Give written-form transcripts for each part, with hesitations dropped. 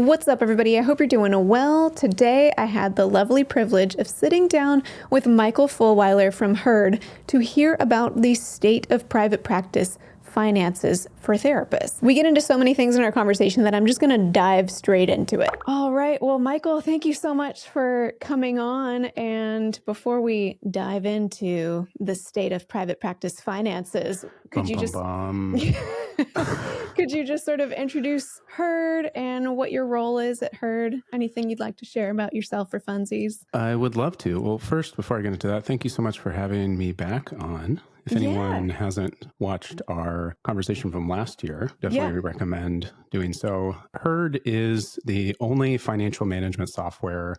What's up, everybody? I hope you're doing well. Today, I had the lovely privilege of sitting down with Michael Fulwiler from Heard to hear about the state of private practice finances for therapists. We get into so many things in our conversation that I'm just going to dive straight into it. All right. Well, Michael, thank you so much for coming on. And before we dive into the state of private practice finances, could you just could you just sort of introduce Heard and what your role is at Heard? Anything you'd like to share about yourself for funsies? I would love to. Well, first, before I get into that, thank you so much for having me back on. If anyone hasn't watched our conversation from last year, definitely recommend doing so. Heard is the only financial management software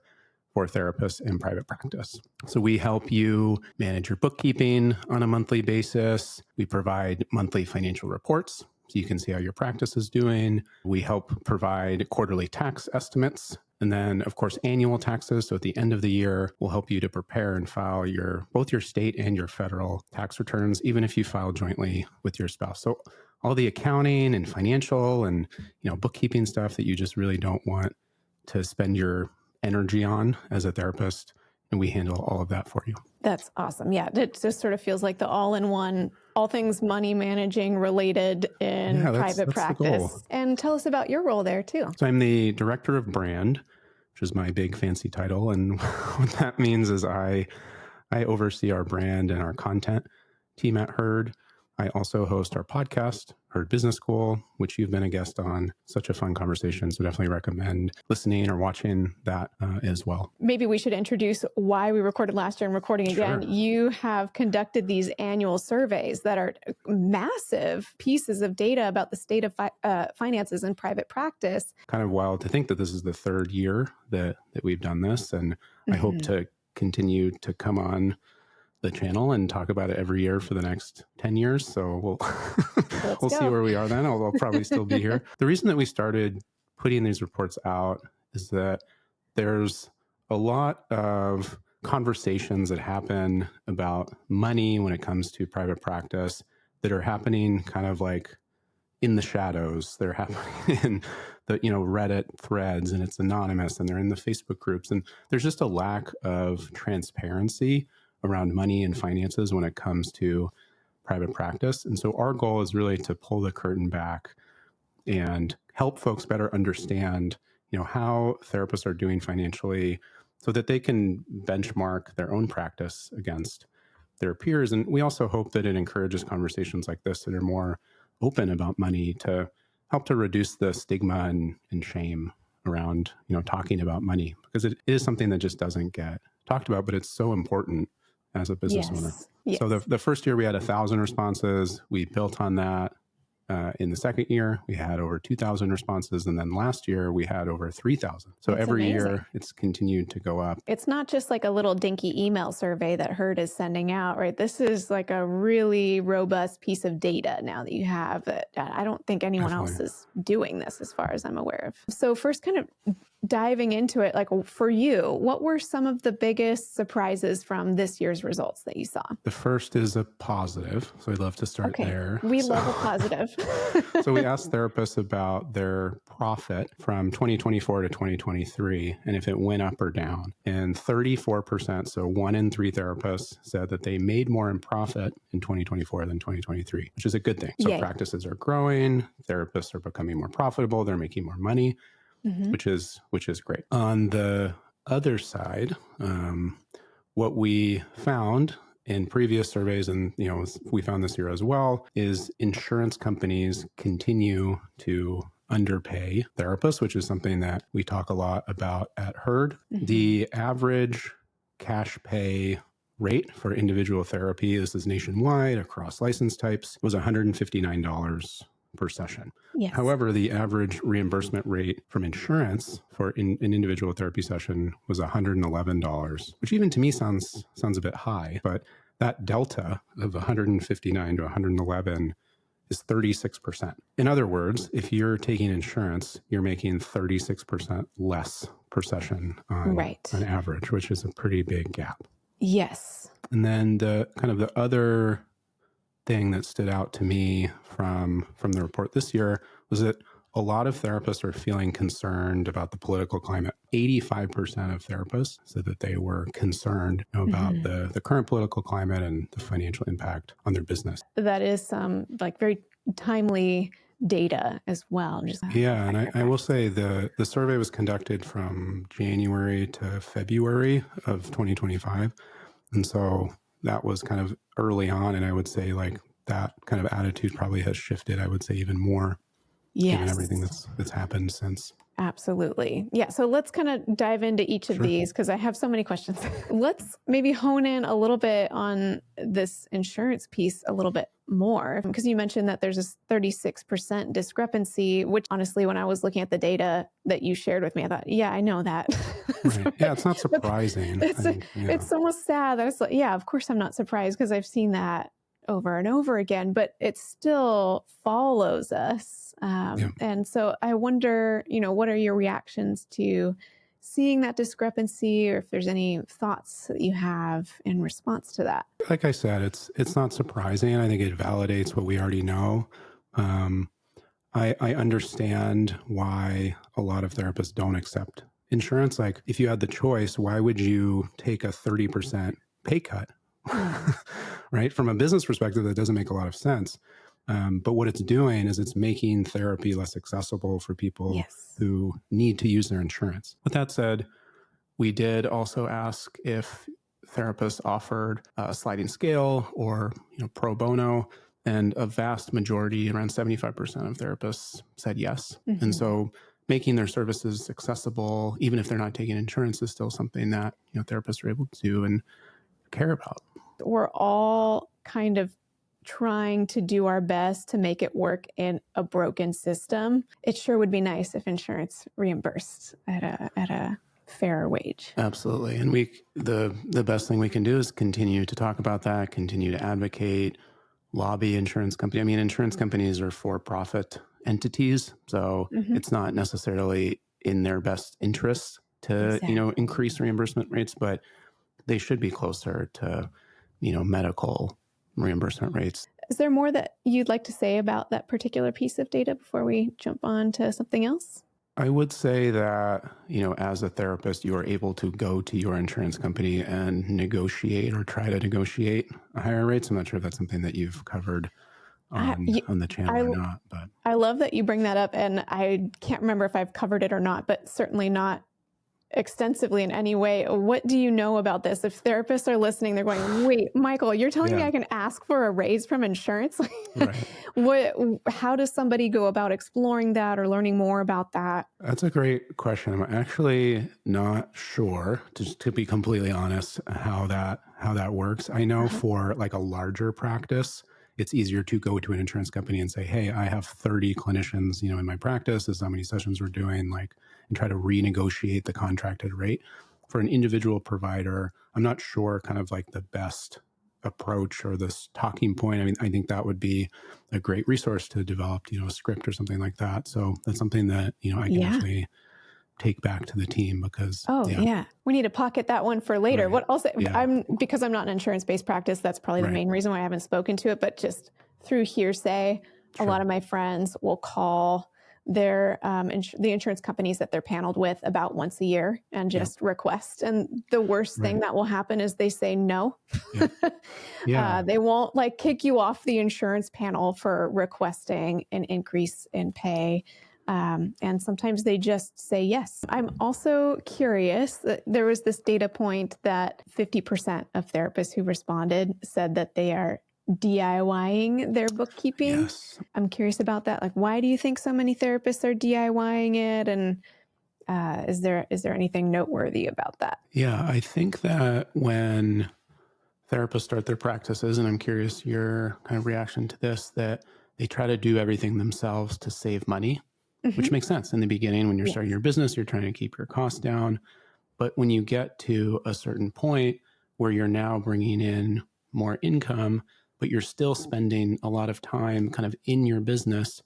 for therapists in private practice. So we help you manage your bookkeeping on a monthly basis. We provide monthly financial reports so you can see how your practice is doing. We help provide quarterly tax estimates. And then, of course, annual taxes. So at the end of the year, we'll help you to prepare and file both your state and your federal tax returns, even if you file jointly with your spouse. So all the accounting and financial and bookkeeping stuff that you just really don't want to spend your energy on as a therapist, and we handle all of that for you. That's awesome. Yeah, it just sort of feels like the all-in-one, all things money managing related in private practice. And tell us about your role there too. So I'm the director of brand, which is my big fancy title. And what that means is I oversee our brand and our content team at Heard. I also host our podcast, Heard Business School, which you've been a guest on. Such a fun conversation. So definitely recommend listening or watching that as well. Maybe we should introduce why we recorded last year and recording again. Sure. You have conducted these annual surveys that are massive pieces of data about the state of finances in private practice. Kind of wild to think that this is the third year that we've done this. And I hope to continue to come on the channel and talk about it every year for the next 10 years. So we'll see where we are then. I'll probably still be here. The reason that we started putting these reports out is that there's a lot of conversations that happen about money when it comes to private practice that are happening kind of like in the shadows. They're happening in the Reddit threads, and it's anonymous, and they're in the Facebook groups. And there's just a lack of transparency around money and finances when it comes to private practice. And so our goal is really to pull the curtain back and help folks better understand, how therapists are doing financially so that they can benchmark their own practice against their peers. And we also hope that it encourages conversations like this that are more open about money to help to reduce the stigma and shame around, talking about money, because it is something that just doesn't get talked about, but it's so important as a business owner. Yes. So the first year we had 1,000 responses. We built on that. In the second year, we had over 2,000 responses. And then last year, we had over 3,000. So every year, it's continued to go up. It's not just like a little dinky email survey that Heard is sending out, right? This is like a really robust piece of data now that you have. That I don't think anyone else is doing this as far as I'm aware of. So first, kind of diving into it, like for you, what were some of the biggest surprises from this year's results that you saw? The first is a positive. So I'd love to start there. We love a positive. So we asked therapists about their profit from 2024 to 2023 and if it went up or down. And 34%, so 1 in 3 therapists said that they made more in profit in 2024 than 2023, which is a good thing. So practices are growing, therapists are becoming more profitable, they're making more money. Which is great. On the other side, what we found in previous surveys, and we found this year as well, is insurance companies continue to underpay therapists, which is something that we talk a lot about at Heard. The average cash pay rate for individual therapy, this is nationwide across license types, was $159 per session. Yes. However, the average reimbursement rate from insurance for an individual therapy session was $111, which even to me sounds a bit high, but that delta of 159 to 111 is 36%. In other words, if you're taking insurance, you're making 36% less per session on average, which is a pretty big gap. Yes. And then the other thing that stood out to me from the report this year was that a lot of therapists are feeling concerned about the political climate. 85% of therapists said that they were concerned about the current political climate and the financial impact on their business. That is some like very timely data as well. Yeah, and I will say the survey was conducted from January to February of 2025. And so that was kind of early on. And I would say like that kind of attitude probably has shifted, I would say, even more given everything that's happened since. Absolutely. Yeah. So let's kind of dive into each of these because I have so many questions. Let's maybe hone in a little bit on this insurance piece a little bit more because you mentioned that there's this 36% discrepancy, which honestly, when I was looking at the data that you shared with me, I thought, yeah, I know that. Right. Yeah, it's not surprising. It's almost sad that it's like, yeah, of course I'm not surprised because I've seen that over and over again, but it still follows us. And so I wonder, what are your reactions to seeing that discrepancy or if there's any thoughts that you have in response to that? Like I said, it's not surprising. I think it validates what we already know. I understand why a lot of therapists don't accept insurance. Like if you had the choice, why would you take a 30% pay cut? Right? From a business perspective, that doesn't make a lot of sense. But what it's doing is it's making therapy less accessible for people who need to use their insurance. With that said, we did also ask if therapists offered a sliding scale or pro bono, and a vast majority, around 75% of therapists said yes. And so making their services accessible, even if they're not taking insurance, is still something that therapists are able to do and care about. We're all kind of trying to do our best to make it work in a broken system. It sure would be nice if insurance reimbursed at a fairer wage. Absolutely. And the best thing we can do is continue to talk about that, continue to advocate, lobby insurance companies. I mean, insurance companies are for-profit entities, so it's not necessarily in their best interest to increase reimbursement rates, but they should be closer to medical reimbursement rates. Is there more that you'd like to say about that particular piece of data before we jump on to something else? I would say that, as a therapist, you are able to go to your insurance company and negotiate or try to negotiate higher rates. I'm not sure if that's something that you've covered on the channel or not. But I love that you bring that up. And I can't remember if I've covered it or not, but certainly not extensively in any way. What do you know about this? If therapists are listening, they're going, wait, Michael, you're telling me I can ask for a raise from insurance? Right. How does somebody go about exploring that or learning more about that? That's a great question. I'm actually not sure, to be completely honest, how that works. I know for like a larger practice, it's easier to go to an insurance company and say, hey, I have 30 clinicians, in my practice. This is how many sessions we're doing, and try to renegotiate the contracted rate. For an individual provider, I'm not sure kind of like the best approach or this talking point. I mean, I think that would be a great resource to develop, a script or something like that. So that's something that, I can actually take back to the team because we need to pocket that one for later. Right. What else? Because I'm not an insurance-based practice, that's probably the main reason why I haven't spoken to it, but just through hearsay, a lot of my friends will call their the insurance companies that they're paneled with about once a year and just request. And the worst thing that will happen is they say no. They won't kick you off the insurance panel for requesting an increase in pay. And sometimes they just say yes. I'm also curious that there was this data point that 50% of therapists who responded said that they are DIYing their bookkeeping. Yes. I'm curious about that. Why do you think so many therapists are DIYing it? And is there anything noteworthy about that? Yeah, I think that when therapists start their practices, and I'm curious your kind of reaction to this, that they try to do everything themselves to save money, which makes sense. In the beginning, when you're starting your business, you're trying to keep your costs down. But when you get to a certain point where you're now bringing in more income, but you're still spending a lot of time kind of in your business,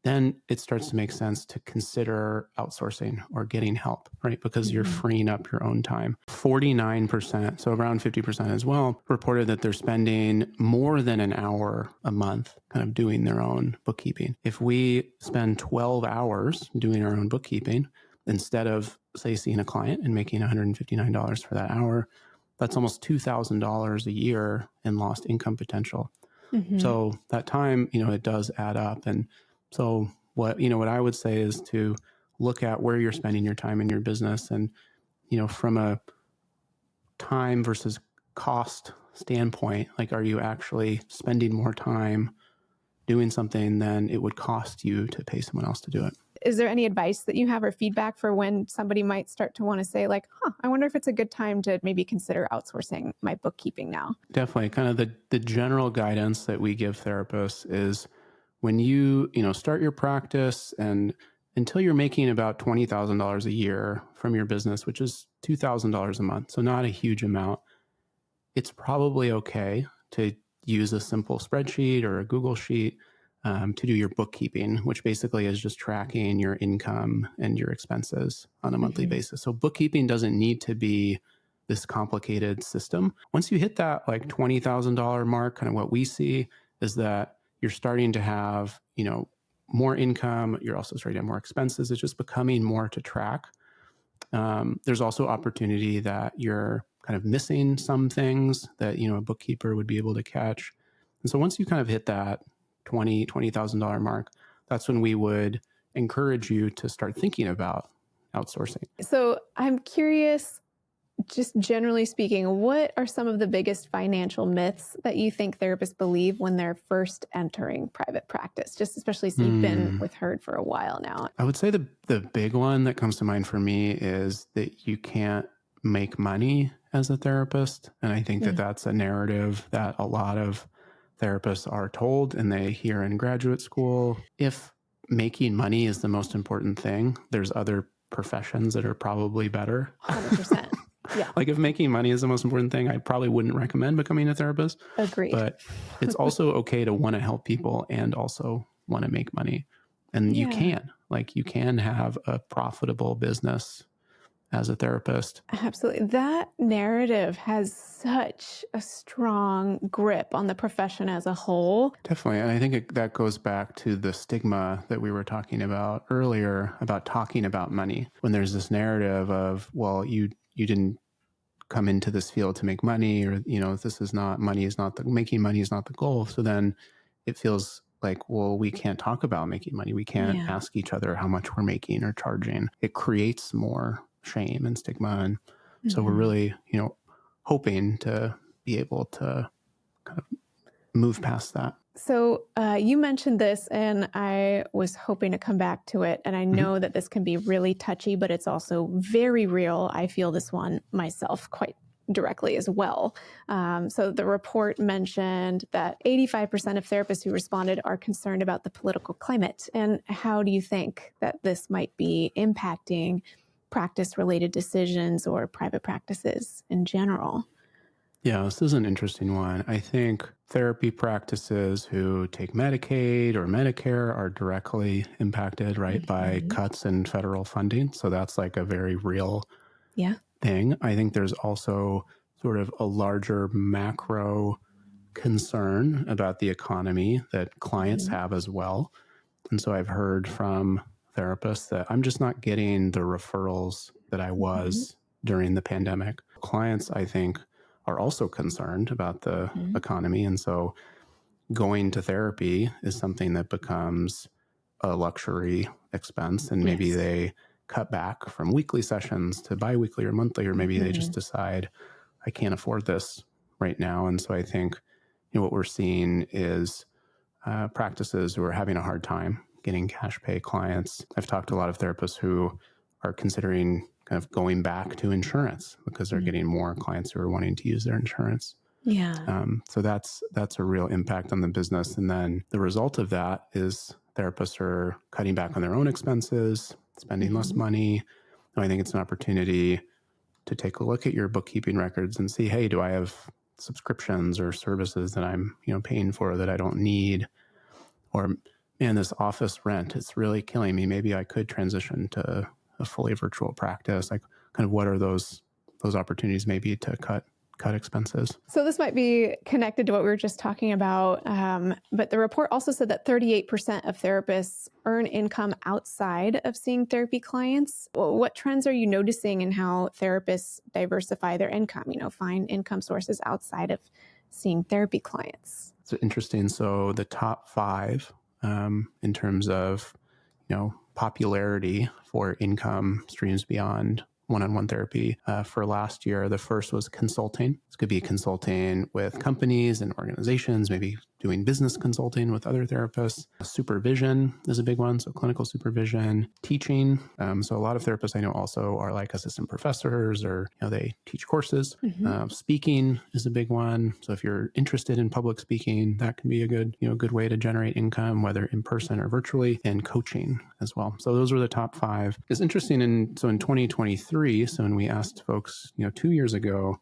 then it starts to make sense to consider outsourcing or getting help, right? Because you're freeing up your own time. 49%, so around 50% as well, reported that they're spending more than an hour a month kind of doing their own bookkeeping. If we spend 12 hours doing our own bookkeeping, instead of, say, seeing a client and making $159 for that hour, that's almost $2,000 a year in lost income potential. So that time, it does add up. And so what I would say is to look at where you're spending your time in your business and, from a time versus cost standpoint, like, are you actually spending more time doing something than it would cost you to pay someone else to do it? Is there any advice that you have or feedback for when somebody might start to want to say like, I wonder if it's a good time to maybe consider outsourcing my bookkeeping now? Definitely. Kind of the general guidance that we give therapists is when you start your practice and until you're making about $20,000 a year from your business, which is $2,000 a month, so not a huge amount, it's probably okay to use a simple spreadsheet or a Google Sheet to do your bookkeeping, which basically is just tracking your income and your expenses on a monthly basis. So bookkeeping doesn't need to be this complicated system. Once you hit that like $20,000 mark, kind of what we see is that you're starting to have, more income. You're also starting to have more expenses. It's just becoming more to track. There's also opportunity that you're kind of missing some things that, a bookkeeper would be able to catch. And so once you kind of hit that $20,000 mark, that's when we would encourage you to start thinking about outsourcing. So I'm curious, just generally speaking, what are some of the biggest financial myths that you think therapists believe when they're first entering private practice? Just especially since you've been with Herd for a while now. I would say the big one that comes to mind for me is that you can't make money as a therapist. And I think that that's a narrative that a lot of therapists are told and they hear in graduate school. If making money is the most important thing, there's other professions that are probably better. 100%. Yeah. Like if making money is the most important thing, I probably wouldn't recommend becoming a therapist. Agreed. But it's also okay to want to help people and also want to make money. And you can have a profitable business as a therapist. Absolutely. That narrative has such a strong grip on the profession as a whole. Definitely. And I think that goes back to the stigma that we were talking about earlier about talking about money. When there's this narrative of, well, you didn't come into this field to make money, or, this is not, making money is not the goal. So then it feels like, well, we can't talk about making money. We can't ask each other how much we're making or charging. It creates more shame and stigma. And so we're really, hoping to be able to kind of move past that. So you mentioned this, and I was hoping to come back to it. And I know that this can be really touchy, but it's also very real. I feel this one myself quite directly as well. So the report mentioned that 85% of therapists who responded are concerned about the political climate. And how do you think that this might be impacting practice-related decisions or private practices in general? Yeah, this is an interesting one. I think therapy practices who take Medicaid or Medicare are directly impacted, right, by cuts in federal funding. So that's like a very real thing. I think there's also sort of a larger macro concern about the economy that clients have as well. And so I've heard from therapists that I'm just not getting the referrals that I was during the pandemic. Clients, I think, are also concerned about the economy. And so going to therapy is something that becomes a luxury expense. And maybe they cut back from weekly sessions to biweekly or monthly, or maybe they just decide, I can't afford this right now. And so I think what we're seeing is practices who are having a hard time getting cash pay clients. I've talked to a lot of therapists who are considering kind of going back to insurance because they're getting more clients who are wanting to use their insurance. So that's a real impact on the business. And then the result of that is therapists are cutting back on their own expenses, spending less money. And I think it's an opportunity to take a look at your bookkeeping records and see, hey, do I have subscriptions or services that I'm paying for that I don't need? Or man, this office rent, it's really killing me. Maybe I could transition to a fully virtual practice. Like, kind of what are those opportunities maybe to cut expenses? So this might be connected to what we were just talking about, but the report also said that 38% of therapists earn income outside of seeing therapy clients. What trends are you noticing in how therapists diversify their income, find income sources outside of seeing therapy clients? It's interesting. So the top 5 in terms of, popularity for income streams beyond one-on-one therapy for last year. The first was consulting. This could be consulting with companies and organizations, maybe doing business consulting with other therapists. Supervision is a big one, so clinical supervision. Teaching. So a lot of therapists I know also are like assistant professors, or they teach courses. Speaking is a big one. So if you're interested in public speaking, that can be a good way to generate income, whether in person or virtually. And coaching as well. So those were the top 5. It's interesting. In 2023, so when we asked folks, 2 years ago,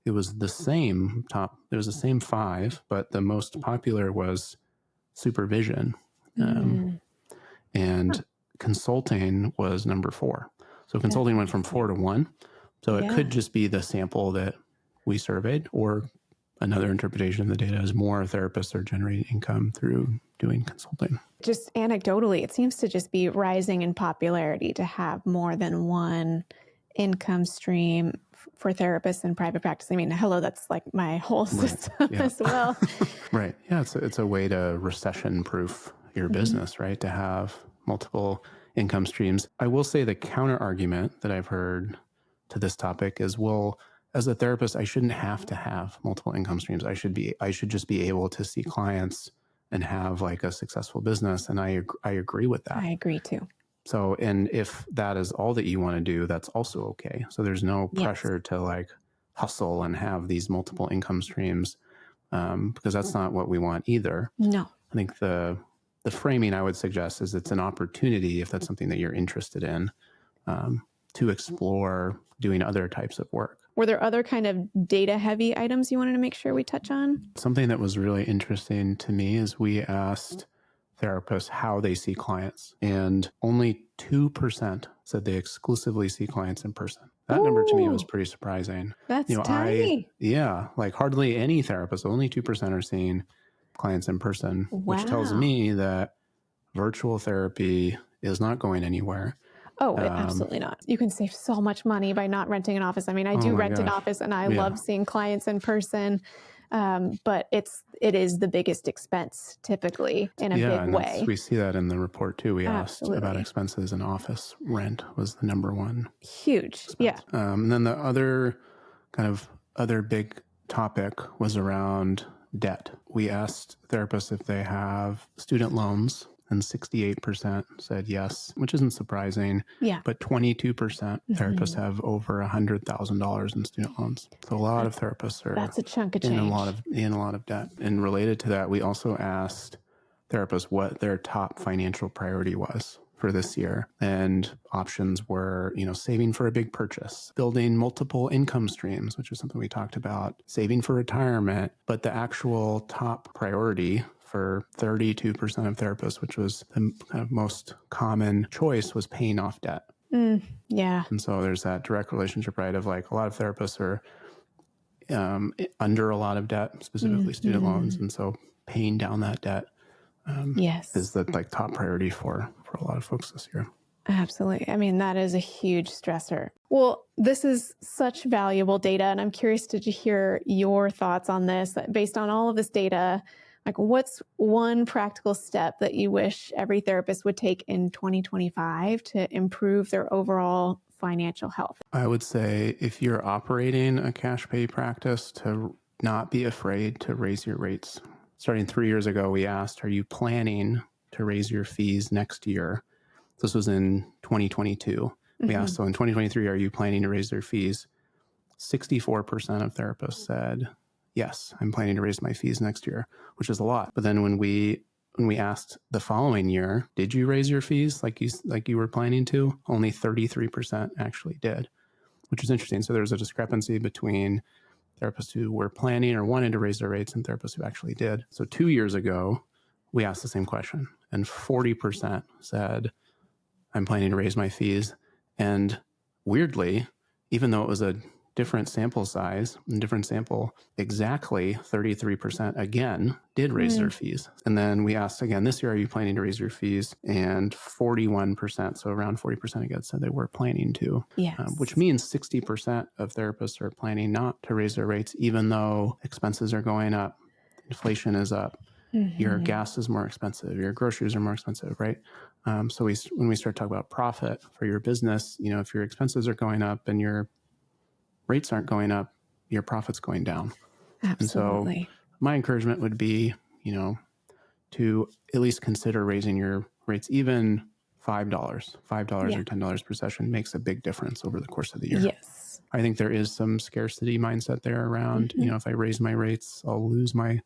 it was the same there was the same 5, but the most popular was supervision. And consulting was number 4. So consulting went from 4 to 1. So it could just be the sample that we surveyed, or another interpretation of the data is more therapists are generating income through doing consulting. Just anecdotally, it seems to just be rising in popularity to have more than one income stream for therapists in private practice. I mean, hello, that's like my whole system as well. Right. Yeah. It's a way to recession-proof your business, right? To have multiple income streams. I will say the counter argument that I've heard to this topic is, well, as a therapist, I shouldn't have to have multiple income streams. I should just be able to see clients and have like a successful business. And I agree with that. I agree too. So, and if that is all that you want to do, that's also okay. So there's no pressure to like hustle and have these multiple income streams, because that's not what we want either. No. I think the framing I would suggest is it's an opportunity, if that's something that you're interested in, to explore doing other types of work. Were there other kind of data heavy items you wanted to make sure we touch on? Something that was really interesting to me is we asked therapists how they see clients, and only 2% said they exclusively see clients in person. That number to me was pretty surprising. That's tiny. Like hardly any therapists, only 2% are seeing clients in person, which tells me that virtual therapy is not going anywhere. Oh, absolutely not. You can save so much money by not renting an office. I mean, I do rent an office, and I love seeing clients in person. But it is the biggest expense typically in a big way. We see that in the report too. We asked about expenses, and office rent was the number one. Huge. Expense. Yeah. And then the other big topic was around debt. We asked therapists if they have student loans, and 68% said yes, which isn't surprising. Yeah. But 22% therapists have over $100,000 in student loans. So a lot of therapists are that's a chunk of change. in a lot of debt. And related to that, we also asked therapists what their top financial priority was for this year. And options were, saving for a big purchase, building multiple income streams, which is something we talked about, saving for retirement. But the actual top priority for 32% of therapists, which was the kind of most common choice, was paying off debt. Yeah. And so there's that direct relationship, right, of like a lot of therapists are under a lot of debt, specifically student loans. And so paying down that debt is the top priority for a lot of folks this year. Absolutely. I mean, that is a huge stressor. Well, this is such valuable data, and I'm curious to hear your thoughts on this. Based on all of this data, like, what's one practical step that you wish every therapist would take in 2025 to improve their overall financial health? I would say if you're operating a cash pay practice, to not be afraid to raise your rates. Starting 3 years ago, we asked, are you planning to raise your fees next year? This was in 2022. We asked, so in 2023, are you planning to raise their fees? 64% of therapists said, yes, I'm planning to raise my fees next year, which is a lot. But then when we asked the following year, did you raise your fees like you were planning to? Only 33% actually did, which is interesting. So there's a discrepancy between therapists who were planning or wanted to raise their rates and therapists who actually did. So 2 years ago, we asked the same question, and 40% said, I'm planning to raise my fees. And weirdly, even though it was a different sample size and different sample, exactly 33% again did raise their fees. And then we asked again this year, are you planning to raise your fees? And 41%, so around 40% again, said they were planning to. Yes. Which means 60% of therapists are planning not to raise their rates, even though expenses are going up, inflation is up, your gas is more expensive, your groceries are more expensive, right? So when we start talking about profit for your business, if your expenses are going up and your rates aren't going up, your profit's going down. Absolutely. And so my encouragement would be, to at least consider raising your rates, even $5 or $10 per session makes a big difference over the course of the year. Yes. I think there is some scarcity mindset there around, if I raise my rates, I'll lose my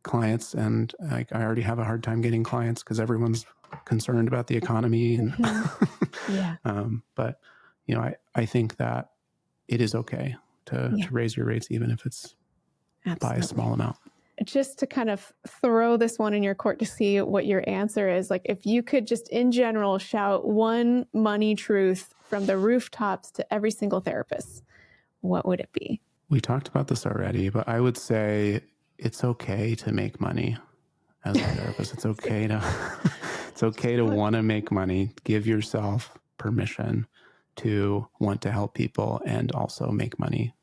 clients. And I already have a hard time getting clients because everyone's concerned about the economy. And but, I think that it is okay to raise your rates, even if it's by a small amount. Just to kind of throw this one in your court to see what your answer is, like if you could just in general shout one money truth from the rooftops to every single therapist, what would it be? We talked about this already, but I would say it's okay to make money as a therapist. It's okay to want to make money. Give yourself permission to want to help people and also make money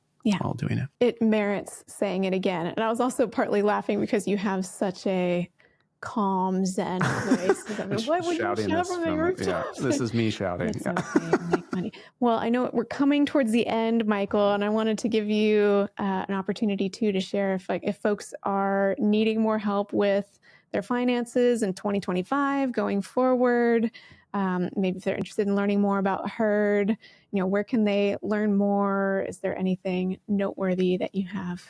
while doing it. It merits saying it again. And I was also partly laughing because you have such a calm Zen voice. What would you shout from the rooftops? This is me shouting. It's okay to make money. Well, I know we're coming towards the end, Michael, and I wanted to give you an opportunity too to share if folks are needing more help with their finances in 2025 going forward. Maybe if they're interested in learning more about Herd, where can they learn more? Is there anything noteworthy that you have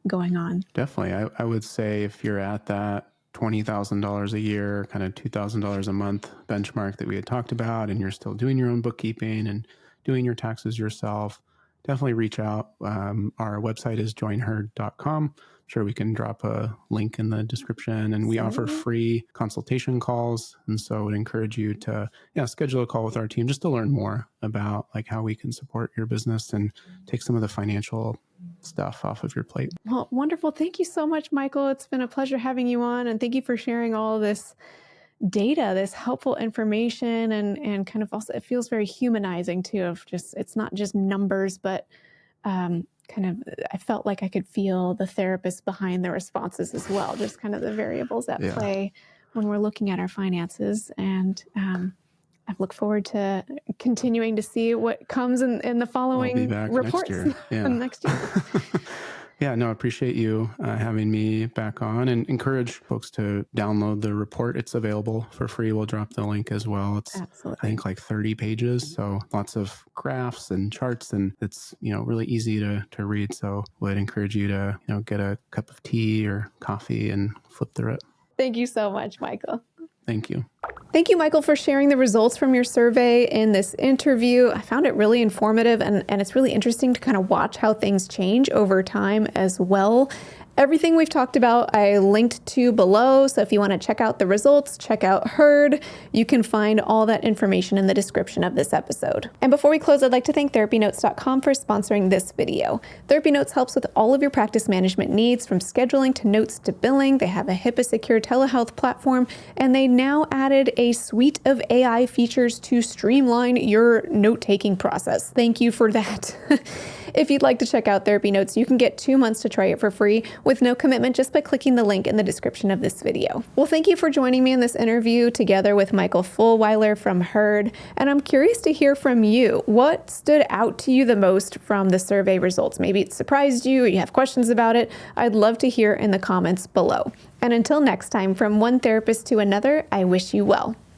going on? Definitely. I would say if you're at that $20,000 a year, kind of $2,000 a month benchmark that we had talked about, and you're still doing your own bookkeeping and doing your taxes yourself, definitely reach out. Our website is joinherd.com. Sure, we can drop a link in the description, and we offer free consultation calls. And so I would encourage you to schedule a call with our team just to learn more about how we can support your business and take some of the financial stuff off of your plate. Well, wonderful. Thank you so much, Michael. It's been a pleasure having you on, and thank you for sharing all this data, this helpful information, and kind of also it feels very humanizing too, of just it's not just numbers, but I felt like I could feel the therapist behind the responses as well, just kind of the variables at play when we're looking at our finances. And I look forward to continuing to see what comes in the following reports next year. I appreciate you having me back on, and encourage folks to download the report. It's available for free. We'll drop the link as well. It's I think 30 pages. So lots of graphs and charts, and it's, really easy to read. So would encourage you to, get a cup of tea or coffee and flip through it. Thank you so much, Michael. Thank you. Thank you, Michael, for sharing the results from your survey in this interview. I found it really informative, and it's really interesting to kind of watch how things change over time as well. Everything we've talked about, I linked to below. So if you want to check out the results, check out Herd. You can find all that information in the description of this episode. And before we close, I'd like to thank therapynotes.com for sponsoring this video. Therapy Notes helps with all of your practice management needs, from scheduling to notes to billing. They have a HIPAA-secure telehealth platform, and they now added a suite of AI features to streamline your note-taking process. Thank you for that. If you'd like to check out Therapy Notes, you can get 2 months to try it for free with no commitment just by clicking the link in the description of this video. Well, thank you for joining me in this interview together with Michael Fulwiler from Herd, and I'm curious to hear from you. What stood out to you the most from the survey results? Maybe it surprised you, or you have questions about it. I'd love to hear in the comments below. And until next time, from one therapist to another, I wish you well.